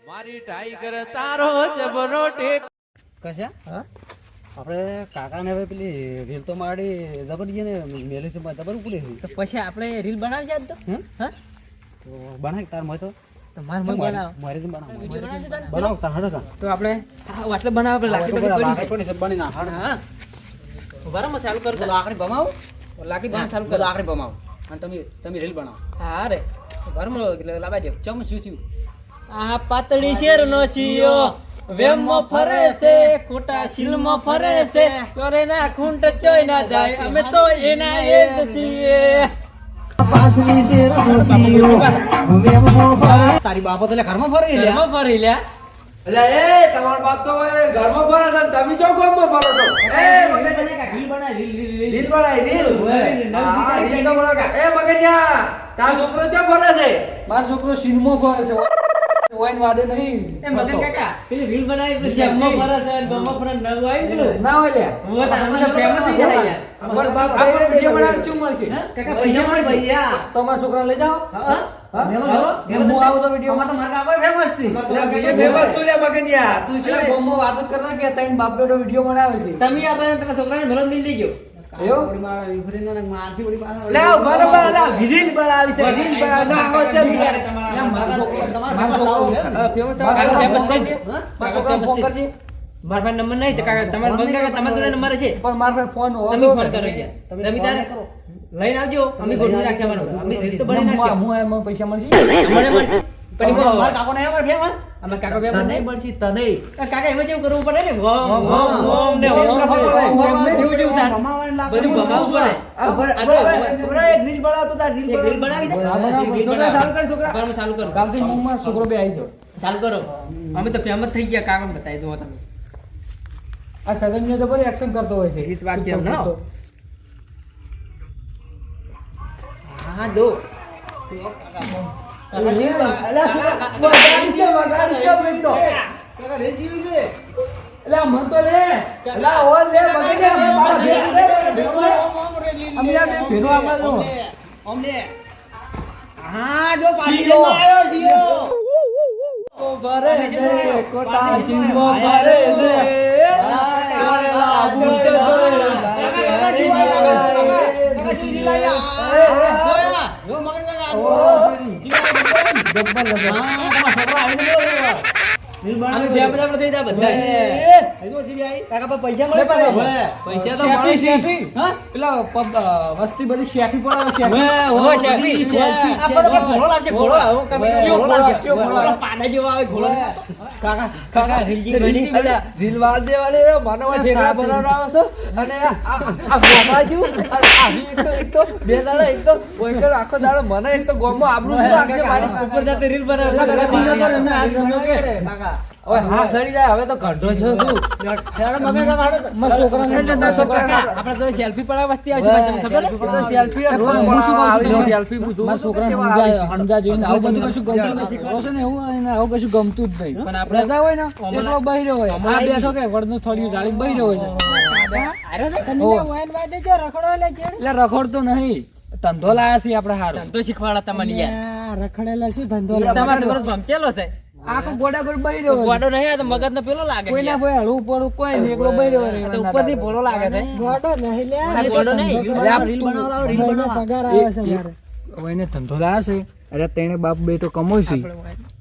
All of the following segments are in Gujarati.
મારી ટાઈગર તારો જબરો ટેક કશા હા આપણે કાકાને હવે પેલી રીલ તો મારી જબરજી ને મેલી તો જબર ઉપડે તો પછી આપણે રીલ બનાવી છે તો હા તો બનાય તાર મય તો તમાર મય બનાવ મારે તો બનાવ તાર હડો તો આપણે આટલે બનાવ આપણે લાકડી કોની સબ બની ના હા બરાબર ચાલુ કર તો લાકડી બમાવ લાકડી બના ચાલુ કર લાકડી બમાવ અને તમે રીલ બનાવો હા રે બરાબર એટલે લાવા દે ચમ શું થયું આ પાતળી શેર નો છીયો વેમો ફરે છે ખોટા શિલમાં ફરે છે ચોરે ના ખૂંટ ચોય ના જાય અમે તો એના એ જ છીએ તારી બાપો તો ઘરમાં ફરી લે ઘરમાં ફરી લ્યા એટલે એ તમાર બાપ તો ઘરમાં ફરે છે તમે ચો ઘરમાં ફરો છો એ રીલ બનાય રીલ બનાય રીલ એ મગનિયા તારો છોકરો ચો ફરે છે મારો છોકરો સિનેમા ફરે છે ઓઈન વાદે નહીં એ મગન કાકા પેલી રીલ બનાવી પેલી શ્યામમાં ફરે છે ગમમાં ફરે ન હોય પેલું ના હોય લ્યા હું તો આપણે ફેમસ થઈ જાય યાર અમાર બાપ આપણે વિડિયો બનાવે શું મળશે કાકા પૈસા મળે ભૈયા તમારા છોકરા લઈ જાઓ હા મેલો હું આવું તો વિડિયો અમાર તો માર કાકા ફેમસ છે ફેમસ છું લે મગનિયા તું છે બોમો વાત કરવા કે તૈન બાપ બેટો વિડિયો બનાવે છે તમે આપણે તમારા છોકરાને મેલો મિલ દેજો એવો મારથી ઓડી પાછા લે બરાબર લા રીલ બનાવી છે રીલ બનાવ ના હો છે મારો છોકરો ફેમસ તો કાકા ફેમસ થઈ ગયો મારો છોકરો ફોન કરજે મારા પાસે નંબર નહીં તો કાકા તમારો બંધ કાકા તમારો તો નંબર છે પણ મારા પાસે ફોન તમે હોતો ફોન કરો યાર તમે તારે કરો લઈને આવજો અમે ગોઠવી નાખ્યા મારો અમે રીલ તો બની નાખ્યા હું એમાં પૈસા મળશે મને મળશે પણ માર કાકો ને અમાર ફેમસ અમે કાકા બે નહીં મળશે તને કાકા એમાં કેવું કરવું પડે ને ઓમ ને ઓમ જેવું જેવું તાર બધું ભગાવવું પડે એક રીલ બનાવતો તાર રીલ રીલ બનાવી દે છોકરા ચાલુ કર છોકરા બરાબર ચાલુ કરો કાલથી હું મારો છોકરો બે આવી જાવ ચાલુ કરો અમે તો ફેમસ થઈ ગયા કાકા બતાવી દો તમે આ સગન ને તો બધી એક્શન કરતો હોય છે ગીત વાક્ય એમ ના હા દો એટલે આ મન તો લે અમે આ બે ભેગો આપણા જો હા જો પાર્ટી માં આવ્યો જીઓ ભરે છે કોટા સિંહો ભરે છે અમે બે બધા થઈ ગયા બધા કાકા પર પૈસા મળે પૈસા તો મળે શેઠી હા પેલા વસ્તી બધી શેઠી પડાવે શેઠી ઓય શેઠી આ બધા ઘોડો લાગે ઘોડો આવો કાકા ઘોડો લાગે ઘોડો પાડા જેવો આવે ઘોડો કાકા કાકા રીલજી બની રીલ વાળ દેવાલે માનવા ઠેકડા બનાવવા છો અને આ ગોમા જેવું આ એક તો બે દાડા એક તો ઓઈકર આખો દાડો મને એક તો ગોમો આબરૂ શું લાગશે મારી ઉપર જાતે રીલ બનાવે કાકા ઓય હા સડી જાય હવે તો ઘડો છો શું મારા છોકરા આપણે તો સેલ્ફી પડાવવા વસ્તી આવશે ભાઈ તમને ખબર છે સેલ્ફી રોજ હું શું કહું સેલ્ફી હું મારા છોકરા સમજા જોઈને આવું બધું કશું ગમતું નથી છે ને એવું એને આવું કશું ગમતું જ નહીં પણ આપણે જા હોય ને એટલો બહિરો હોય આ બેઠો કે વડનું થોડી જાળી બહિરો હોય એટલે રખડતો નહીં ધંધો લાયા છે આપણે હારો ધંધો શીખવાડા તમને યાર રખડેલા શું ધંધો તમારો છોકરો ભમચેલો છે આખો ગોડા ગોડ બહિરો હોય ગોડો નહીં આ તો મગજ નો પેલો લાગે કોઈ ના કોઈ હળવું પડું કોઈ નહીં એકલો બહિરો હોય આ તો ઉપર થી ભોળો લાગે છે ગોડો નહીં લે આ ગોડો નહીં રીલ બનાવલાવો રીલ બનાવવા પગાર આવે છે મારે એને ધંધો લાયા છે અરે તેને બાપ બે તો કમોય છે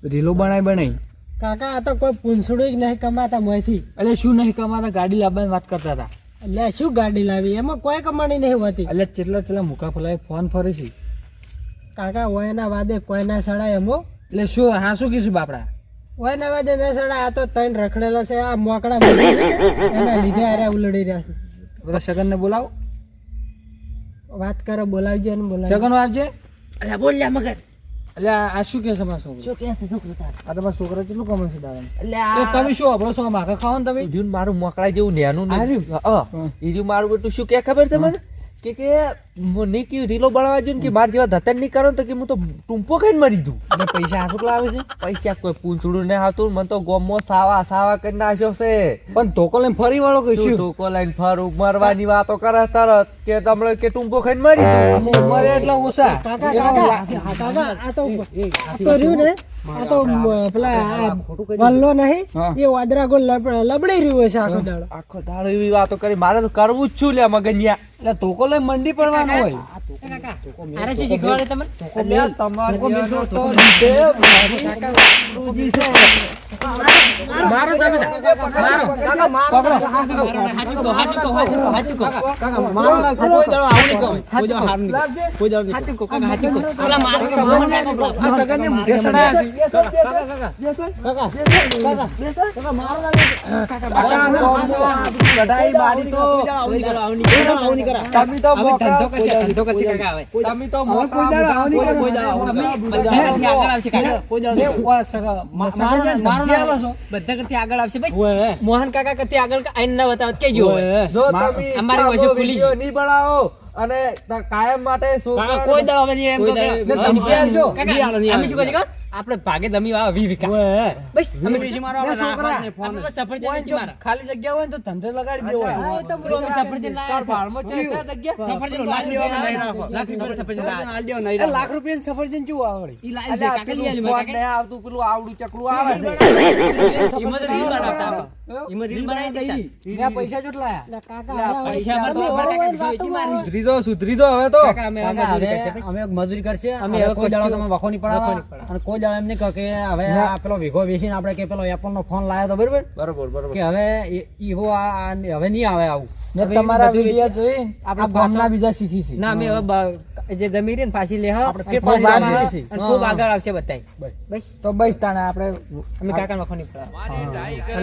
રીલો બનાવી કાકા આ તો કોઈ પૂંછડું જ નહીં કમાતા મોયથી એટલે શું નહીં કમાતા ગાડી લાવવાની વાત કરતા હતા એટલે શું ગાડી લાવી એમાં કોઈ કમાણી નહીં હોતી એટલે ચેટલા મુકા ફલાય ફોન ફરે છે કાકા ઓયના વાદે કોઈના સડાય એમો એટલે શું હા શું કીધું બાપડા ઓયના વાદે ના સડાય આ તો ત્રણ રખડેલા છે આ મોકડા એના લીધે અરે ઉલડી રહ્યા છે બધા સગન ને બોલાવો વાત કરો બોલાવજો ને બોલાવજો સગન આવજે અરે બોલ લ્યા મગજ એટલે આ શું કે છે મારા છોકરો શું કે છે છોકરો તાર આ તમારા છોકરા કેટલું કમાય છે દાદા એટલે તમે શું અભરો છો માખા ખાઓ ને તમે ઈડ્યું મારું મકડા જેવું નેનું આ ને રહ્યું. ઈડ્યું મારું બેટું શું કે ખબર છે મને કે મને કે રીલો બનાવવા જોઈએ ને કે માર જેવા ધતન નહીં કરો ને તો કે હું તો ટૂંપો ખાઈને મરી દઉં અને પૈસા આ શું લાવે છે પૈસા કોઈ પૂંછડું ને આવતું મને તો ગોમો સાવા કરી નાખ્યો છે પણ ધોકો લઈને ફરી વાળો કહીશું ટોકો લઈને ફરું મરવાની વાતો કરે તરત કે તમને કે ટૂંપો ખાઈને મરી દઉં ઉંમરે એટલા ઓછા કાકા કાકા કાકા આ તો રહ્યું ને આ તો પેલા વલ્લો નહીં હા. એ વાદરા ગોળ લબડી રહ્યું હશે આખો દાડો. આખો દાડો એવી વાતો કરી મારે તો કરવું જ છું લે મગનિયા એટલે તોકો લઈ મંડી પડવાનું હોય અરે શું શીખવાડે તમને અલ્યા, તમારે જેવો તો લીધે મારો તમે મારો આ સગનને મુઢે સડાયા છે લડાઈ મારી તો તમે તો ધંધો કરશે કાકા હવે તમે તો કોઈ દાડો આવો નહીં કરે. બધાથી આગળ આવશે કાકા બધા કરતી આગળ આવશે ભાઈ મોહન કાકા કરતી આગળ આઈને ના બતાવત કેજો હવે જો તમે અમારી વચ્ચે આટલો ખુલી વિડીયો નહીં બનાવો અને કાયમ માટે છોકરાને- કોઈ દાવ નથી એમ તો ને તમે ક્યાં છો? કાકા અમે શું કહે આપણે ભાગે દમી વાળા 20 વીઘા બસ અમે આપણે સફરજન નથી મારા ખાલી જગ્યા હોય ને તો ધંધે લગાડી દેવો હોય. સફરજન તાર ભાળમાં છે ક્યાં જગ્યા? સફરજન લાખ રૂપિયા સફરજન એ લાખ રૂપિયા સફરજન કેવું આવડે ઈ લાઈ છે અલ્યા, કાકા લઈ આલી પેલું મારા ફોન નહીં આવતું, પેલું આવડું ચકલું આવે છે. ઈમાં તો રીલ બનાવતા ઈમાં રીલ બનાવી દીધી ને આ પૈસા કેટલા આયા? એટલે કાકા પૈસા અમારે તો અમારા કાકા જોઈતી મારી સુધરી જો, સુધરી જો હવે તો. કાકા અમે અમે મજૂરી કરશે અમે અમે હવે કોઈ દાડો વસ્તુ- તમે વખો નહીં પડાવવા અને કોઈ દાડો એમ નહીં કહો કે હવે આ પેલો વીઘો વેચીને આપણે કે પેલો એપલ નો ફોન લાવ્યો તો બરોબર બરોબર, બરોબર. કે હવે ઈવો હવે નહીં આવે આવું ને તમારા વિડિયો જોઈને આપણા ગામના બીજા શીખી છે. ના અમે હવે જે જમી રહી ને પાછી લે હા આપણે ખૂબ ફેર આગળ પાછી આવશે. અને ખૂબ આગળ આવશે બધાય બસ તો બસ તાણે આપણે અમે કાકા નખો નહીં પડા અને